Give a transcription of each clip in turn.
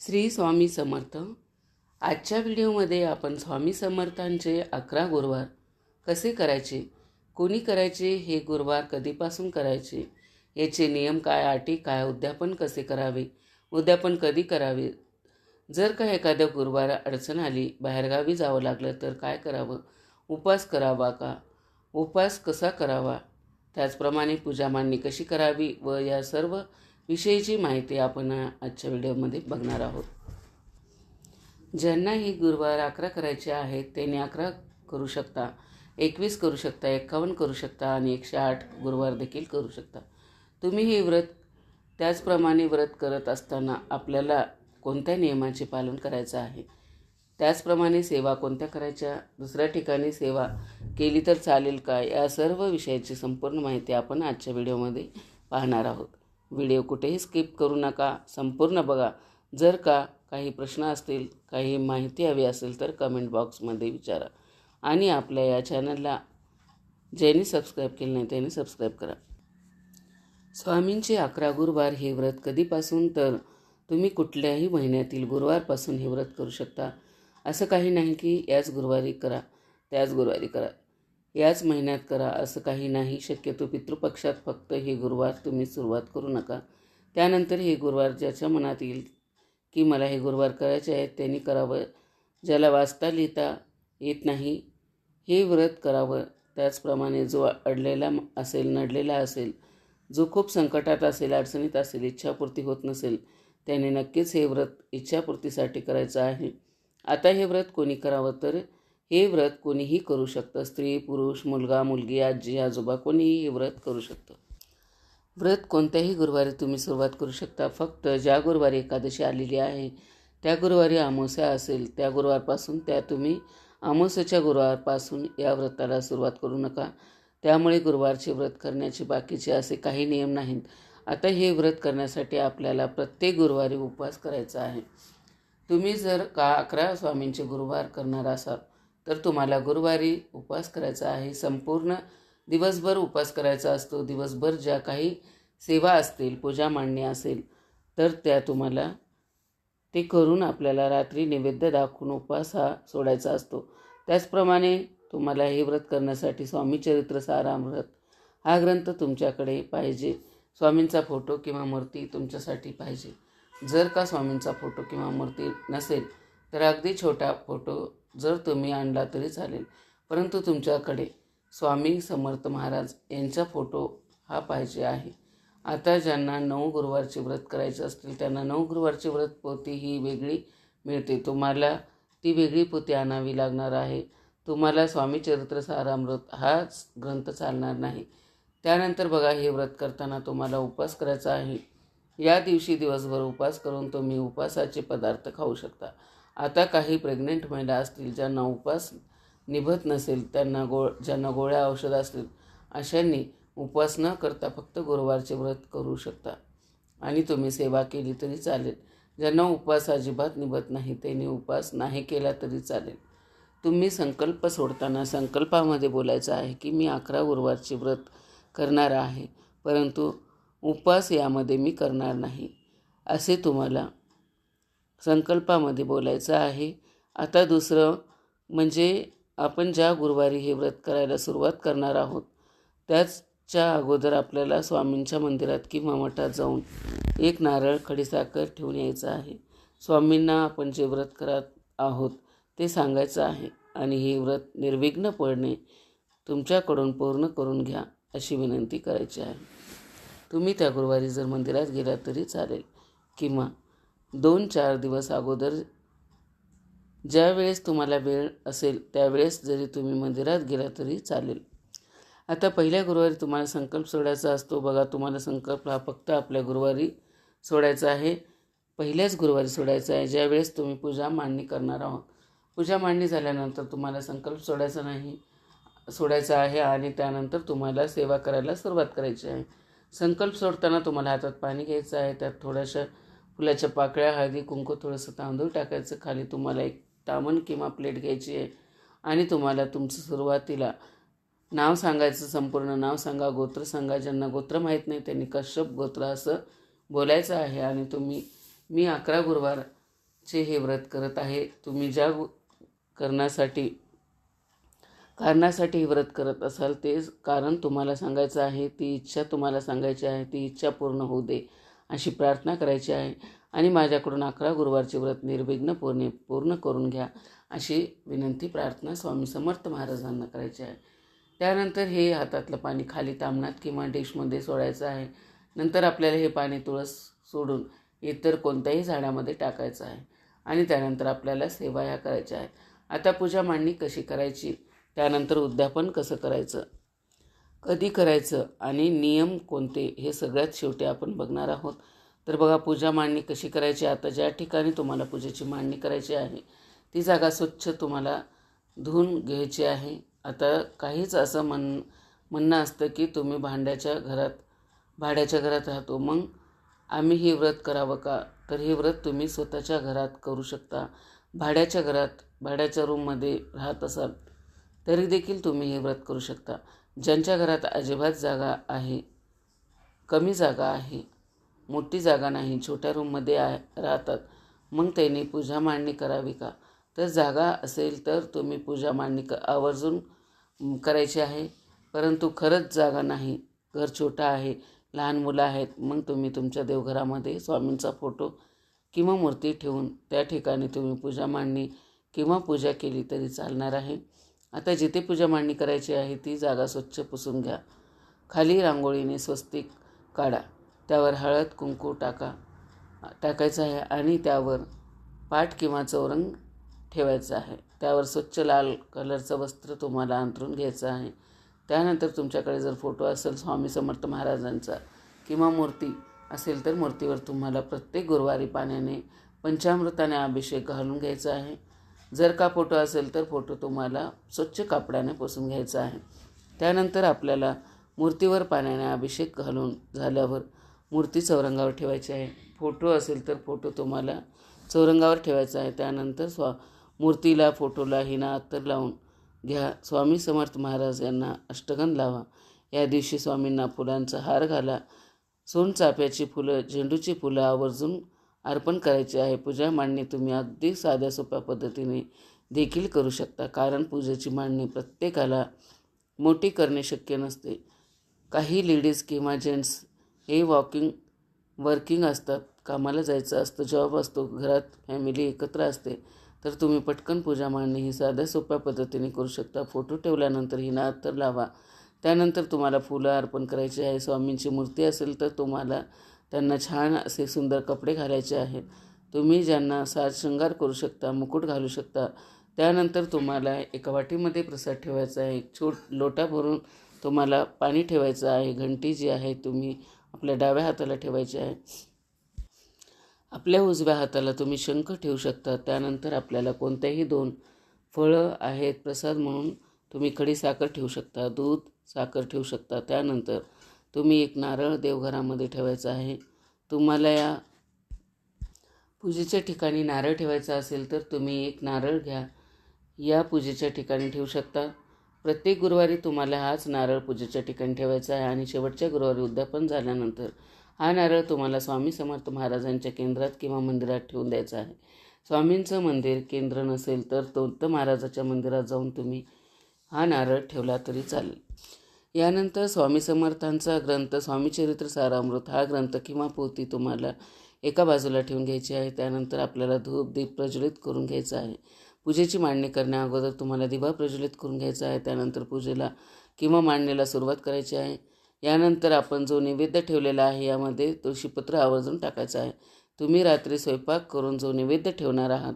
श्री स्वामी समर्थ. आजच्या व्हिडिओमध्ये आपण स्वामी समर्थांचे 11 गुरुवार कसे करायचे, कोणी करायचे, हे गुरुवार कधीपासून करायचे, याचे नियम काय, अटी काय, उद्यापन कसे करावे, उद्यापन कधी करावे, जर का एखाद्या गुरुवार अडचण आली, बाहेरगावी जावं लागलं तर काय करावं, उपवास करावा का, उपवास कसा करावा, त्याचप्रमाणे पूजा मांडणी कशी करावी व या सर्व विषयीची माहिती आपण आजच्या व्हिडिओमध्ये बघणार आहोत. ज्यांना ही गुरुवार 11 करायचे आहेत त्यांनी 11 करू शकता, 21 करू शकता, 51 करू शकता आणि 108 गुरुवार देखील करू शकता. तुम्ही हे व्रत त्याचप्रमाणे व्रत करत असताना आपल्याला कोणत्या नियमाचे पालन करायचं आहे, त्याचप्रमाणे सेवा कोणत्या करायच्या, दुसऱ्या ठिकाणी सेवा केली तर चालेल का, या सर्व विषयाची संपूर्ण माहिती आपण आजच्या व्हिडिओमध्ये पाहणार आहोत. व्हिडिओ कुठेही स्किप करू नका, संपूर्ण बघा. जर का काही प्रश्न असतील, काही माहिती हवी असेल तर कमेंट बॉक्समध्ये विचारा आणि आपल्या या चॅनलला ज्यांनी सबस्क्राईब केलं नाही त्यांनी सबस्क्राईब करा. स्वामींचे 11 गुरुवार हे व्रत कधीपासून, तर तुम्ही कुठल्याही महिन्यातील गुरुवारपासून हे व्रत करू शकता. असं काही नाही की याच गुरुवारी करा, त्याच गुरुवारी करा, याच महिन्यात करा, असं काही नाही. शक्यतो पितृपक्षात फक्त हे गुरुवार तुम्ही सुरुवात करू नका. त्यानंतर हे गुरुवार ज्याच्या मनात येईल की मला हे गुरुवार करायचे आहेत त्यांनी करावं. ज्याला वाचता लिहिता येत नाही हे व्रत करावं. त्याचप्रमाणे जो अडलेला असेल, नडलेला असेल, जो खूप संकटात असेल, अडचणीत असेल, इच्छापूर्ती होत नसेल, त्याने नक्कीच हे व्रत इच्छापूर्तीसाठी करायचं आहे. आता हे व्रत कोणी करावं, तर हे व्रत कोणीही करू शकतं. स्त्री, पुरुष, मुलगा, मुलगी, आजी, आजोबा कोणीही हे व्रत करू शकतं. व्रत कोणत्याही गुरुवारी तुम्ही सुरुवात करू शकता. फक्त ज्या गुरुवारी एकादशी आलेली आहे त्या गुरुवारी अमावस्या असेल त्या गुरुवारपासून, त्या तुम्ही अमावस्येच्या गुरुवारपासून या व्रताला सुरुवात करू नका. त्यामुळे गुरुवारचे व्रत करण्याचे बाकीचे असे काही नियम नाहीत. आता हे व्रत करण्यासाठी आपल्याला प्रत्येक गुरुवारी उपवास करायचा आहे. तुम्ही जर का 11 स्वामींचे गुरुवार करणार असाल तर तुम्हाला गुरुवारी उपवास करायचा आहे. संपूर्ण दिवसभर उपवास करायचा असतो. दिवसभर ज्या काही सेवा असतील, पूजा मांडणी असेल तर त्या तुम्हाला ते करून आपल्याला रात्री नैवेद्य दाखवून उपवास हा सोडायचा असतो. त्याचप्रमाणे तुम्हाला हे व्रत करण्यासाठी स्वामी चरित्र सारामृत हा ग्रंथ तुमच्याकडे पाहिजे. स्वामींचा फोटो किंवा मूर्ती तुमच्यासाठी पाहिजे. जर का स्वामींचा फोटो किंवा मूर्ती नसेल तर अगदी छोटा फोटो जर तुम्ही आणला तरी चालेल, परंतु तुमच्याकडे स्वामी समर्थ महाराज यांचा फोटो हा पाहिजे आहे. आता ज्यांना 9 गुरुवारचे व्रत करायचे असतील त्यांना 9 गुरुवारचे व्रत पोथी ही वेगळी मिळते. तुम्हाला ती वेगळी पोथी आणावी लागणार आहे. तुम्हाला स्वामी चरित्र सारामृत हाच ग्रंथ चालणार नाही. त्यानंतर बघा, हे व्रत करताना तुम्हाला उपवास करायचा आहे. या दिवशी दिवसभर उपवास करून तुम्ही उपवासाचे पदार्थ खाऊ शकता. आता काही प्रेग्नेंट महिला असतील ज्यांना उपवास निभत नसेल, त्यांना ज्यांना गोळ्या औषध असतील, अशांनी उपवास न करता फक्त गुरुवारचे व्रत करू शकता आणि तुम्ही सेवा केली तरी चालेल. ज्यांना उपवास अजिबात निभत नाही त्यांनी उपवास नाही केला तरी चालेल. तुम्ही संकल्प सोडताना संकल्पामध्ये बोलायचं आहे की मी 11 गुरुवारचे व्रत करणार आहे, परंतु उपवास यामध्ये मी करणार नाही, असे तुम्हाला संकल्पामध्ये बोलायचं आहे. आता दुसरं म्हणजे आपण ज्या गुरुवारी हे व्रत करायला सुरुवात करणार आहोत त्याच्या अगोदर आपल्याला स्वामींच्या मंदिरात किंवा मठात जाऊन एक नारळ, खडीसाखर ठेवून यायचं आहे. स्वामींना आपण जे व्रत करत आहोत ते सांगायचं आहे आणि हे व्रत निर्विघ्नपणे तुमच्याकडून पूर्ण करून घ्या अशी विनंती करायची आहे. तुम्ही त्या गुरुवारी जर मंदिरात गेला तरी चालेल किंवा 2-4 दिवस अगोदर ज्या वेळेस तुम्हाला वेळ असेल त्यावेळेस जरी तुम्ही मंदिरात गेला तरी चालेल. आता पहिल्या गुरुवारी तुम्हाला संकल्प सोडायचा असतो. बघा, तुम्हाला संकल्प हा फक्त आपल्या गुरुवारी सोडायचा आहे, पहिल्याच गुरुवारी सोडायचा आहे ज्यावेळेस तुम्ही पूजा मांडणी करणार आहोत. पूजा मांडणी झाल्यानंतर तुम्हाला संकल्प सोडायचा आहे आणि त्यानंतर तुम्हाला सेवा करायला सुरुवात करायची आहे. संकल्प सोडताना तुम्हाला हातात पाणी घ्यायचं आहे, त्यात थोड्याशा फुलाच्या पाकळ्या, हळदी, कुंकू, थोडंसं तांदूळ टाकायचं. खाली तुम्हाला एक तामण किंवा प्लेट घ्यायची आहे आणि तुम्हाला तुमचं सुरुवातीला नाव सांगायचं. संपूर्ण नाव सांगा, गोत्र सांगा. ज्यांना गोत्र माहीत नाही त्यांनी कश्यप गोत्र असं बोलायचं आहे आणि मी 11 गुरुवार चे हे व्रत करत आहे. तुम्ही ज्या कारणासाठी हे व्रत करत असाल ते कारण तुम्हाला सांगायचं आहे, ती इच्छा तुम्हाला सांगायची आहे, ती इच्छा पूर्ण होऊ दे अशी प्रार्थना करायची आहे. आणि माझ्याकडून 11 गुरुवारचे व्रत निर्विघ्न पूर्ण करून घ्या अशी विनंती प्रार्थना स्वामी समर्थ महाराजांना करायची आहे. त्यानंतर हे हातातलं पाणी खाली तामणात किंवा डिशमध्ये सोडायचं आहे. नंतर आपल्याला हे पाणी तुळस सोडून इतर कोणत्याही झाडामध्ये टाकायचं आहे. आणि त्यानंतर आपल्याला सेवा ह्या करायच्या आहेत. आता पूजा मांडणी कशी करायची, त्यानंतर उद्यापन कसं करायचं, कधी करायचं आणि नियम कोणते हे सगळ्यात शेवटी आपण बघणार आहोत. तर बघा, पूजा मांडणी कशी करायची. आता ज्या ठिकाणी तुम्हाला पूजेची मांडणी करायची आहे ती जागा स्वच्छ तुम्हाला धुवून घ्यायची आहे. आता काहीच असं म्हणणं असतं की तुम्ही भाड्याच्या घरात राहतो, मग आम्ही हे व्रत करावं का? तर हे व्रत तुम्ही स्वतःच्या घरात करू शकता. भाड्याच्या रूममध्ये राहत असाल तरी देखील तुम्ही हे व्रत करू शकता. ज्यांच्या घरात अजिबात जागा आहे, कमी जागा आहे, मोठी जागा नाही, छोट्या रूममध्ये राहतात, मग त्यांनी पूजा मांडणी करावी का? तर जागा असेल तर तुम्ही पूजा मांडणी आवर्जून करायची आहे. परंतु खरंच जागा नाही, घर छोटं आहे, लहान मुलं आहेत, मग तुम्ही तुमच्या देवघरामध्ये स्वामींचा फोटो किंवा मूर्ती ठेवून त्या ठिकाणी तुम्ही पूजा मांडणी किंवा पूजा केली तरी चालणार आहे. आता जिथे पूजा मांडणी करायची आहे ती जागा स्वच्छ पुसून घ्या. खाली रांगोळीने स्वस्तिक काढा. त्यावर हळद कुंकू टाकायचं आहे आणि त्यावर पाट किंवा चौरंग ठेवायचं आहे. त्यावर स्वच्छ लाल कलरचं वस्त्र तुम्हाला अंथरून घ्यायचं आहे. त्यानंतर तुमच्याकडे जर फोटो असेल स्वामी समर्थ महाराजांचा किंवा मूर्ती असेल तर मूर्तीवर तुम्हाला प्रत्येक गुरुवारी पाण्याने पंचामृताने अभिषेक घालून घ्यायचा आहे. जर का फोटो असेल तर फोटो तुम्हाला स्वच्छ कापडाने पुसून घ्यायचा आहे. त्यानंतर आपल्याला मूर्तीवर पाण्याने अभिषेक घालून झाल्यावर मूर्ती चौरंगावर ठेवायची आहे. फोटो असेल तर फोटो तुम्हाला चौरंगावर ठेवायचा आहे. त्यानंतर मूर्तीला फोटोला हिना अत्तर लावून घ्या. स्वामी समर्थ महाराज यांना अष्टगंध लावा. या दिवशी स्वामींना फुलांचा हार घाला. सोनचाफ्याची फुलं, झेंडूची फुलं आवर्जून अर्पण करायचे आहे. पूजा मांडणी तुम्ही अगदी साध्या सोप्या पद्धतीने देखील करू शकता, कारण पूजेची मांडणी प्रत्येकाला मोठी करणे शक्य नसते. काही लेडीज किंवा जेंट्स हे वर्किंग असतात, कामाला जायचं असतं, जॉब असतो, घरात फॅमिली एकत्र असते, तर तुम्ही पटकन पूजा मांडणी ही साध्या सोप्या पद्धतीने करू शकता. फोटो ठेवल्यानंतर हिना अत्तर लावा. त्यानंतर तुम्हाला फुलं अर्पण करायची आहे. स्वामींची मूर्ती असेल तर तुम्हाला त्यांना छान असे सुंदर कपडे घालायचे आहेत. तुम्ही ज्यांना साज शृंगार करू शकता, मुकुट घालू शकता. त्यानंतर तुम्हाला एका वाटीमध्ये प्रसाद ठेवायचा आहे. लोटा भरून तुम्हाला पाणी ठेवायचं आहे. घंटी जी आहे तुम्ही आपल्या डाव्या हाताला ठेवायची आहे. आपल्या उजव्या हाताला तुम्ही शंख ठेवू शकता. त्यानंतर आपल्याला कोणत्याही 2 फळं आहेत प्रसाद म्हणून. तुम्ही खडीसाखर ठेवू शकता, दूध, साखर ठेवू शकता. त्यानंतर तुम्ही एक नारळ देवघरामध्ये ठेवायचा आहे. तुम्हाला या पूजेच्या ठिकाणी नारळ ठेवायचा असेल तर तुम्ही एक नारळ घ्या, या पूजेच्या ठिकाणी ठेवू शकता. प्रत्येक गुरुवारी तुम्हाला हाच नारळ पूजेच्या ठिकाणी ठेवायचा आहे आणि शेवटच्या गुरुवारी उद्यापन झाल्यानंतर हा नारळ तुम्हाला स्वामी समर्थ महाराजांच्या केंद्रात किंवा मंदिरात ठेवून द्यायचा आहे. स्वामींचं मंदिर केंद्र नसेल तर दत्त महाराजाच्या मंदिरात जाऊन तुम्ही हा नारळ ठेवला तरी चालेल. यानंतर स्वामी समर्थांचा ग्रंथ स्वामीचरित्र सारामृत हा ग्रंथ किंवा पोथी तुम्हाला एका बाजूला ठेवून घ्यायची आहे. त्यानंतर आपल्याला धूप दीप प्रज्वलित करून घ्यायचा आहे. पूजेची मांडणी करण्याअगोदर तुम्हाला दिवा प्रज्वलित करून घ्यायचा आहे. त्यानंतर पूजेला किंवा मांडणीला सुरुवात करायची आहे. यानंतर आपण जो नैवेद्य ठेवलेला आहे यामध्ये तुळशीपत्र आवर्जून टाकायचं आहे. तुम्ही रात्री स्वयंपाक करून जो नैवेद्य ठेवणार आहात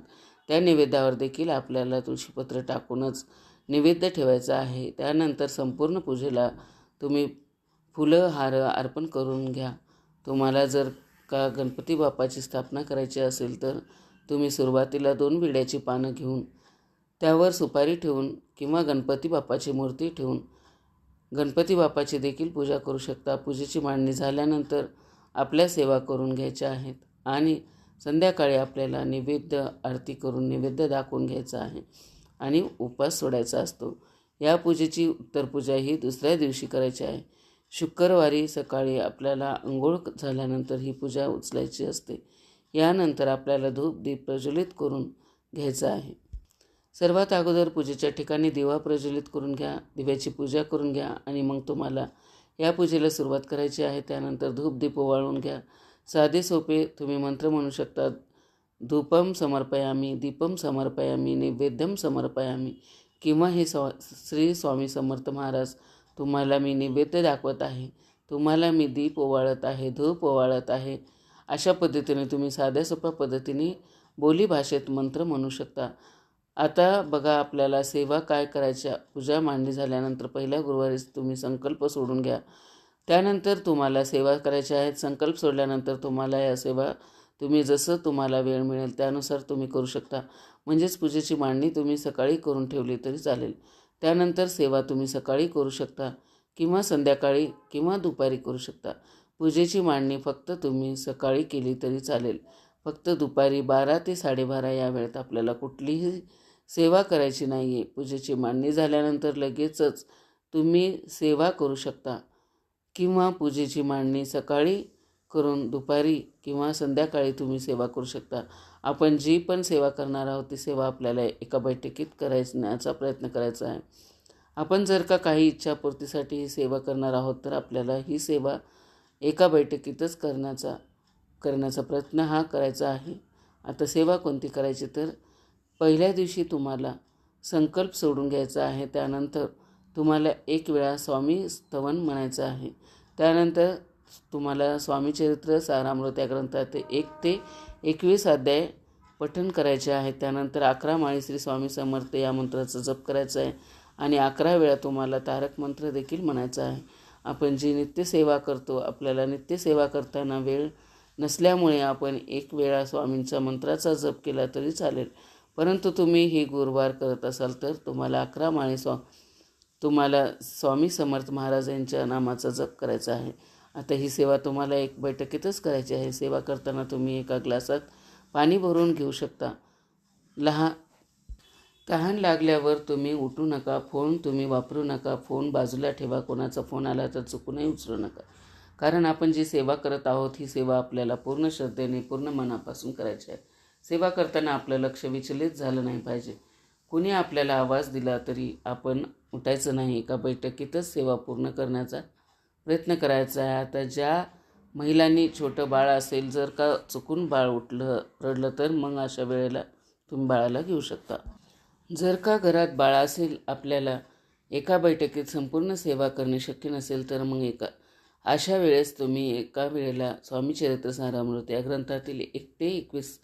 त्या नैवेद्यावर देखील आपल्याला तुळशीपत्र टाकूनच नैवेद्य ठेवायचा आहे. त्यानंतर संपूर्ण पूजेला तुम्ही फुलं हार अर्पण करून घ्या. तुम्हाला जर का गणपती बाप्पाची स्थापना करायची असेल तर तुम्ही सुरुवातीला 2 विड्याची पानं घेऊन त्यावर सुपारी ठेवून किंवा गणपती बाप्पाची मूर्ती ठेवून गणपती बाप्पाची देखील पूजा करू शकता. पूजेची मांडणी झाल्यानंतर आपल्या सेवा करून घ्यायच्या आहेत आणि संध्याकाळी आपल्याला नैवेद्य आरती करून नैवेद्य दाखवून घ्यायचा आहे आणि उपवास सोडायचा असतो. या पूजेची उत्तर पूजा ही दुसऱ्या दिवशी करायची आहे. शुक्रवारी सकाळी आपल्याला अंघोळ झाल्यानंतर ही पूजा उचलायची असते. यानंतर आपल्याला धूप दीप प्रज्वलित करून घ्यायचं आहे. सर्वात अगोदर पूजेच्या ठिकाणी दिवा प्रज्वलित करून घ्या, दिव्याची पूजा करून घ्या आणि मग तुम्हाला या पूजेला सुरुवात करायची आहे. त्यानंतर धूप दीप ओवाळून घ्या. साधे सोपे तुम्ही मंत्र म्हणू शकता. धूपम समर्पयामी, दीपम समर्पयामी, नैवेद्यम समर्पयामी, किंवा हे श्री स्वामी समर्थ महाराज तुम्हाला मी नैवेद्य दाखवत आहे, तुम्हाला मी दीप ओवाळत आहे, धूप ओवाळत आहे. अशा पद्धतीने तुम्ही साध्या सोप्या पद्धतीने बोली भाषेत मंत्र म्हणू शकता. आता बघा आपल्याला सेवा काय करायच्या. पूजा मांडणी झाल्यानंतर पहिल्या गुरुवारीच तुम्ही संकल्प सोडून घ्या. त्यानंतर तुम्हाला सेवा करायच्या आहेत. संकल्प सोडल्यानंतर तुम्हाला या सेवा तुम्ही जसं तुम्हाला वेळ मिळेल त्यानुसार तुम्ही करू शकता. म्हणजेच पूजेची मांडणी तुम्ही सकाळी करून ठेवली तरी चालेल. त्यानंतर सेवा तुम्ही सकाळी करू शकता किंवा संध्याकाळी किंवा दुपारी करू शकता. पूजेची मांडणी फक्त तुम्ही सकाळी केली तरी चालेल. फक्त दुपारी 12 ते 12:30 या वेळेत आपल्याला कुठलीही सेवा करायची नाही आहे. पूजेची मांडणी झाल्यानंतर लगेचच तुम्ही सेवा करू शकता किंवा पूजेची मांडणी सकाळी करून दुपारी किंवा संध्याकाळी तुम्ही सेवा करू शकता. आपण जी पण सेवा करणार आहोत ती सेवा आपल्याला एका बैठकीत करायचा प्रयत्न करायचा आहे. आपण जर का काही इच्छापूर्तीसाठी ही सेवा करणार आहोत तर आपल्याला ही सेवा एका बैठकीतच करण्याचा प्रयत्न हा करायचा आहे. आता सेवा कोणती करायची तर पहिल्या दिवशी तुम्हाला संकल्प सोडून घ्यायचा आहे. त्यानंतर तुम्हाला एक वेळा स्वामी स्तवन म्हणायचं आहे. त्यानंतर तुम्हाला स्वामीचरित्र सारामृत या ग्रंथाचे 1 ते 21 अध्याय पठण करायचे आहे. त्यानंतर 11 माळी श्री स्वामी समर्थ या मंत्राचा जप करायचा आहे आणि 11 वेळा तुम्हाला तारक मंत्र देखील म्हणायचा आहे. आपण जी नित्यसेवा करतो, आपल्याला नित्यसेवा करताना वेळ नसल्यामुळे आपण 1 वेळा स्वामींच्या मंत्राचा जप केला तरी चालेल. परंतु तुम्ही ही गुरुवार करत असाल तर तुम्हाला 11 माळी तुम्हाला स्वामी समर्थ महाराज यांच्या नामाचा जप करायचा आहे. आता ही सेवा तुम्हाला एक बैठकीतच करायची आहे. सेवा करताना तुम्ही एका ग्लासात पाणी भरून घेऊ शकता. तहान लागल्यावर तुम्ही उठू नका. फोन तुम्ही वापरू नका. फोन बाजूला ठेवा. कोणाचा फोन आला तर चुकूनही उचलू नका. कारण आपण जी सेवा करत आहोत ही सेवा आपल्याला पूर्ण श्रद्धेने पूर्ण मनापासून करायची आहे. सेवा करताना आपलं लक्ष विचलित झालं नाही पाहिजे. कुणी आपल्याला आवाज दिला तरी आपण उठायचं नाही. एका बैठकीतच सेवा पूर्ण करण्याचा प्रयत्न करायचा आहे. आता ज्या महिलांनी छोटं बाळ असेल, जर का चुकून बाळ उठलं रडलं तर मग अशा वेळेला तुम्ही बाळाला घेऊ शकता. जर का घरात बाळ असेल, आपल्याला एका बैठकीत संपूर्ण सेवा करणे शक्य नसेल तर मग अशा वेळेस तुम्ही एका वेळेला स्वामीचरित्र सारामृत या ग्रंथातील 1 ते 21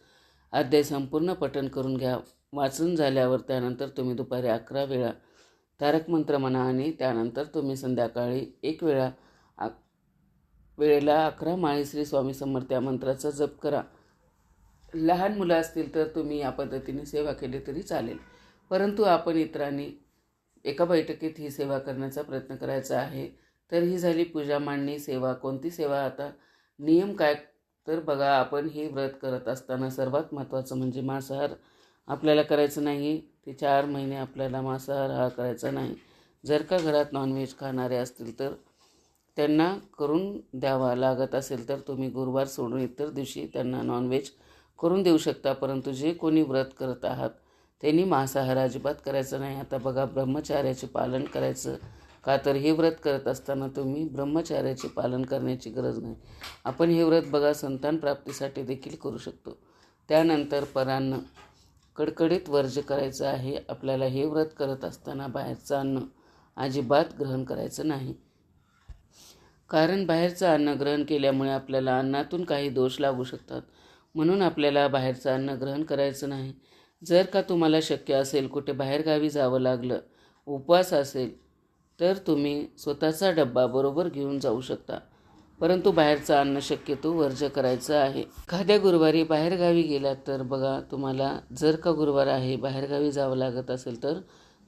अध्याय संपूर्ण पठण करून घ्या. वाचून झाल्यावर त्यानंतर तुम्ही दुपारी 11 वेळा तारक मंत्र म्हणा आणि त्यानंतर तुम्ही संध्याकाळी 1 वेळेला 11 माळी श्री स्वामी समर्थ या मंत्राचा जप करा. लहान मुलं असतील तर तुम्ही या पद्धतीने सेवा केली तरी चालेल. परंतु आपण इतरांनी एका बैठकीत ही सेवा करण्याचा प्रयत्न करायचा आहे. तर ही झाली पूजा मांडणी. सेवा कोणती सेवा. आता नियम काय तर बघा, आपण हे व्रत करत असताना सर्वात महत्त्वाचं म्हणजे मांसाहार आपल्याला करायचं नाही. ते 4 महिने आपल्याला मांसाहार हा करायचा नाही. जर का घरात नॉनव्हेज खाणारे असतील तर त्यांना करून द्यावा लागत असेल तर तुम्ही गुरुवार सोडून इतर दिवशी त्यांना नॉनव्हेज करून देऊ शकता. परंतु जे कोणी व्रत करत आहात त्यांनी मांसाहार अजिबात करायचं नाही. आता बघा, ब्रह्मचार्याचे पालन करायचं का तर हे व्रत करत असताना तुम्ही ब्रह्मचार्याचे पालन करण्याची गरज नाही. आपण हे व्रत बघा संतान प्राप्तीसाठी देखील करू शकतो. त्यानंतर परान्न कडकडीत वर्ज्य करायचं आहे. आपल्याला हे व्रत करत असताना बाहेरचं अन्न अजिबात ग्रहण करायचं नाही. कारण बाहेरचं अन्न ग्रहण केल्यामुळे आपल्याला अन्नातून काही दोष लागू शकतात. म्हणून आपल्याला बाहेरचं अन्न ग्रहण करायचं नाही. जर का तुम्हाला शक्य असेल, कुठे बाहेरगावी जावं लागलं, उपवास असेल तर तुम्ही स्वतःचा डब्बा बरोबर घेऊन जाऊ शकता. परंतु बाहेरचं अन्न शक्यतो वर्ज्य करायचं आहे. एखाद्या गुरुवारी बाहेरगावी गेलात तर बघा, तुम्हाला जर का गुरुवार आहे बाहेरगावी जावं लागत असेल तर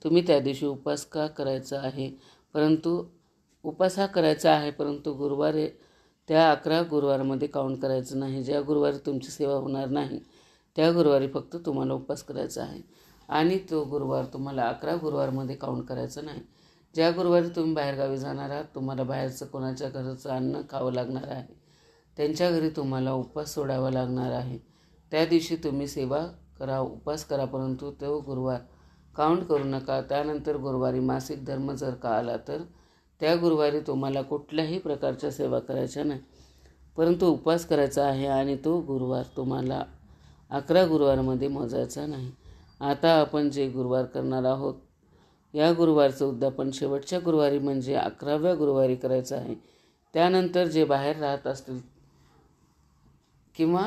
तुम्ही त्या दिवशी उपवास का करायचा आहे. परंतु उपवास हा करायचा आहे, परंतु गुरुवार त्या 11 गुरुवारमध्ये काउंट करायचं नाही. ज्या गुरुवारी तुमची सेवा होणार नाही त्या गुरुवारी फक्त तुम्हाला उपवास करायचा आहे आणि तो गुरुवार तुम्हाला 11 गुरुवारमध्ये काउंट करायचं नाही. ज्या गुरुवारी तुम्ही बाहेरगावी जाणार आहात, तुम्हाला बाहेरचं कोणाच्या घरचं अन्न खावं लागणार आहे, त्यांच्या घरी तुम्हाला उपवास सोडावा लागणार आहे. त्या दिवशी तुम्ही सेवा करा, उपवास करा, परंतु तो गुरुवार काउंट करू नका. त्यानंतर गुरुवारी मासिक धर्म जर का आला तर त्या गुरुवारी तुम्हाला कुठल्याही प्रकारच्या सेवा करायच्या नाही, परंतु उपवास करायचा आहे आणि तो गुरुवार तुम्हाला 11 गुरुवारमध्ये मोजायचा नाही. आता आपण जे गुरुवार करणार आहोत या गुरुवारचं उद्यापन शेवटच्या गुरुवारी म्हणजे 11व्या गुरुवारी करायचं आहे. त्यानंतर जे बाहेर राहत असतील किंवा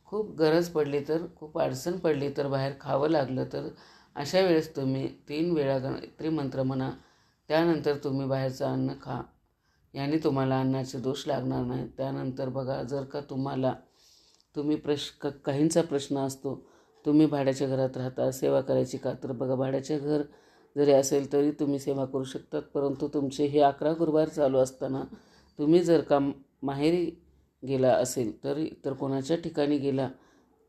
खूप गरज पडली तर, खूप अडचण पडली तर, बाहेर खावं लागलं तर अशा वेळेस तुम्ही 3 वेळा गायत्री मंत्र म्हणा. त्यानंतर तुम्ही बाहेरचं अन्न खा. याने तुम्हाला अन्नाचे दोष लागणार नाहीत. त्यानंतर बघा, जर का तुम्ही काहींचा प्रश्न असतो, तुम्ही भाड्याच्या घरात राहता, सेवा करायची का? तर बघा, भाड्याचे घर जरी असेल तरी तुम्ही सेवा करू शकतात, परंतु तुमचे हे 11 गुरुवार चालू असताना तुम्ही जर का माहेरी गेला असेल तर इतर कोणाच्या ठिकाणी गेला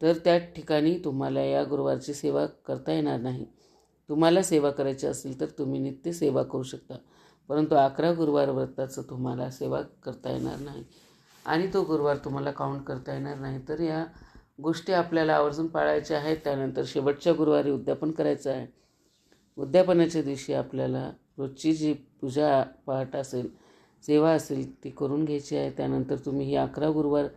तर त्या ठिकाणी तुम्हाला या गुरुवारची सेवा करता येणार नाही. तुम्हाला सेवा करायची असेल तर तुम्ही नित्य सेवा करू शकता, परंतु 11 गुरुवार व्रताचं तुम्हाला सेवा करता येणार नाही आणि तो गुरुवार तुम्हाला काउंट करता येणार नाही. तर या गोष्टी आपल्याला आवर्जून पाळायच्या आहेत. त्यानंतर शेवटच्या गुरुवारी उद्यापन करायचं आहे. उद्यापनाच्या दिवशी आपल्याला रोजची जी पूजा पाठ असेल, सेवा असेल ती करून घ्यायची आहे. त्यानंतर तुम्ही ही 11 गुरुवार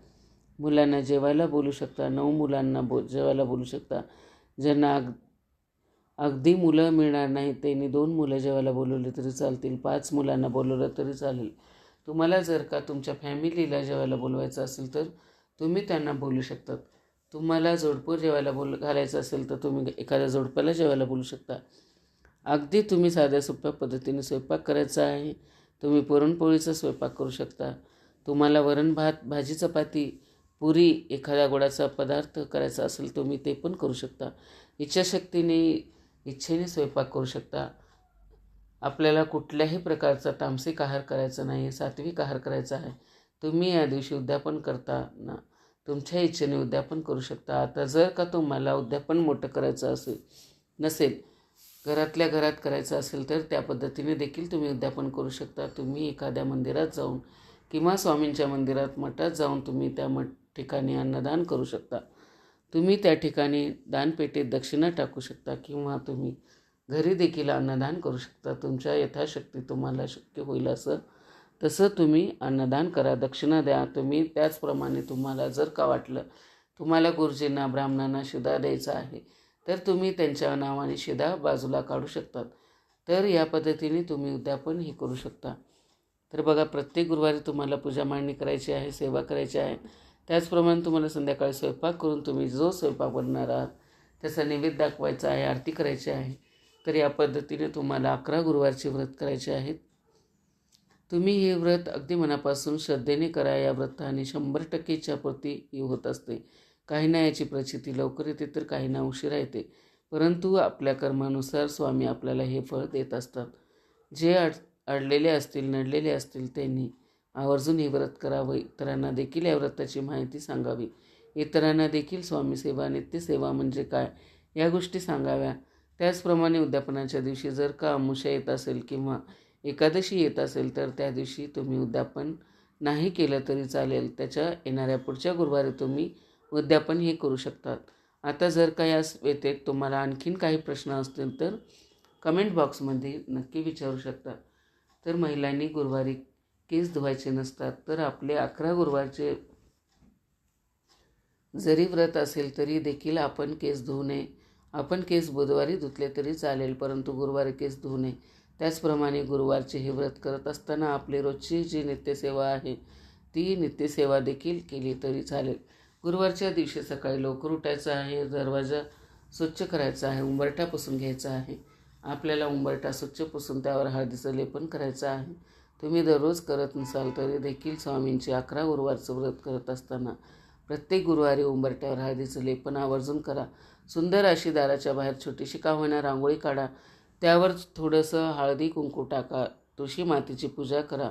मुलांना जेवायला बोलू शकता, 9 मुलांना जेवायला बोलू शकता. ज्यांना अगदी मुलं मिळणार नाही त्यांनी 2 मुलं जेवायला बोलवली तरी चालतील, 5 मुलांना बोलवलं तरी चालेल. तुम्हाला जर का तुमच्या फॅमिलीला जेवायला बोलवायचं असेल तर तुम्ही त्यांना बोलू शकतात. तुम्हाला जोडपं जेवायला घालायचं असेल तर तुम्ही एखाद्या जोडप्याला जेवायला बोलू शकता. अगदी तुम्ही साध्या सोप्या पद्धतीने स्वयंपाक करायचा आहे. तुम्ही पुरणपोळीचा स्वयंपाक करू शकता. तुम्हाला वरण भात, भाजी, चपाती, पुरी, एखाद्या गोडाचा पदार्थ करायचा असेल तुम्ही ते पण करू शकता. इच्छेने स्वयंपाक करू शकता. आपल्याला कुठल्याही प्रकारचा तामसिक आहार करायचा नाही, सात्विक आहार करायचा आहे. तुम्ही या दिवशी उद्यापन करताना तुमच्या इच्छेने उद्यापन करू शकता. आता जर का तुम्हाला उद्यापन मोठं करायचं नसेल, घरातल्या घरात करायचं असेल तर त्या पद्धतीने देखील तुम्ही उद्यापन करू शकता. तुम्ही एखाद्या मंदिरात जाऊन किंवा स्वामींच्या मंदिरात, मठात जाऊन तुम्ही त्या ठिकाणी अन्नदान करू शकता. तुम्ही त्या ठिकाणी दानपेटीत दक्षिणा टाकू शकता किंवा तुम्ही घरी देखील अन्नदान करू शकता. तुमच्या यथाशक्ती तुम्हाला शक्य होईल तसं तुम्ही अन्नदान करा, दक्षिणा द्या. तुम्ही त्याचप्रमाणे तुम्हाला जर का वाटलं तुम्हाला गुरुजींना, ब्राह्मणांना शिदा द्यायचा आहे तर तुम्ही त्यांच्या नावाने शिदा बाजूला काढू शकतात. तर या पद्धतीने तुम्ही उद्यापन ही करू शकता. तर बघा, प्रत्येक गुरुवारी तुम्हाला पूजा मांडणी करायची आहे, सेवा करायची आहे. त्याचप्रमाणे तुम्हाला संध्याकाळी स्वयंपाक करून तुम्ही जो स्वयंपाक बनणार आहात त्याचा नैवेद्य दाखवायचा आहे, आरती करायची आहे. तर या पद्धतीने तुम्हाला 11 गुरुवारचे व्रत करायचे आहेत. तुम्ही हे व्रत अगदी मनापासून श्रद्धेने करा. या व्रताने 100% इच्छापूर्ती होत असते. काहींना याची प्रचिती लवकर येते तर काहींना उशिरा येते, परंतु आपल्या कर्मानुसार स्वामी आपल्याला हे फळ देत असतात. जे अडलेले असतील, नडलेले असतील त्यांनी आवर्जून हे व्रत करावं. इतरांना देखील या व्रताची माहिती सांगावी. इतरांना देखील स्वामीसेवा, नित्यसेवा म्हणजे काय या गोष्टी सांगाव्या. त्याचप्रमाणे उद्यापनाच्या दिवशी जर का अमावस्या येत असेल किंवा एकादशी येत असेल तर त्या दिवशी तुम्ही उद्यापन नाही केलं तरी चालेल. त्याच्या येणाऱ्या पुढच्या गुरुवारी तुम्ही उद्यापन हे करू शकतात. आता जर का या व्यतिरिक्त तुम्हाला आणखीन काही प्रश्न असतील तर कमेंट बॉक्समध्ये नक्की विचारू शकता. तर महिलांनी गुरुवारी केस धुवायचे नसतात, तर आपले 11 गुरुवारचे जरी व्रत असेल तरी देखील आपण केस धुवू नये. आपण केस बुधवारी धुतले तरी चालेल, परंतु गुरुवारी केस धुवू नये. त्याचप्रमाणे गुरुवारचे हे व्रत करत असताना आपली रोजची जी नित्यसेवा आहे ती नित्यसेवा देखील केली तरी चालेल. गुरुवारच्या दिवशी सकाळी लवकर उठायचं आहे, दरवाजा स्वच्छ करायचा आहे, उंबरठा पुसून घ्यायचा आहे. आपल्याला उंबरठा स्वच्छ पुसून त्यावर हळदीचं लेपन करायचं आहे. तुम्ही दररोज करत नसाल तरी देखील स्वामींचे 11 गुरुवारचं व्रत करत असताना प्रत्येक गुरुवारी उंबरठ्यावर हळदीचं लेपन आवर्जून करा. सुंदर अशी दाराच्या बाहेर छोटीशी का होईना रांगोळी काढा, त्यावर थोडंसं हळदी कुंकू टाका, तुळशी मातेची पूजा करा.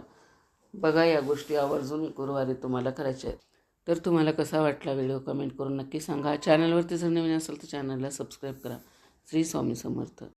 बघा, या गोष्टी आवर्जून गुरुवारी तुम्हाला करायच्या आहेत. तर तुम्हाला कसा वाटला व्हिडिओ कमेंट करून नक्की सांगा. चॅनलवरती जर नवीन असेल तर चॅनलला सबस्क्राईब करा. श्री स्वामी समर्थ.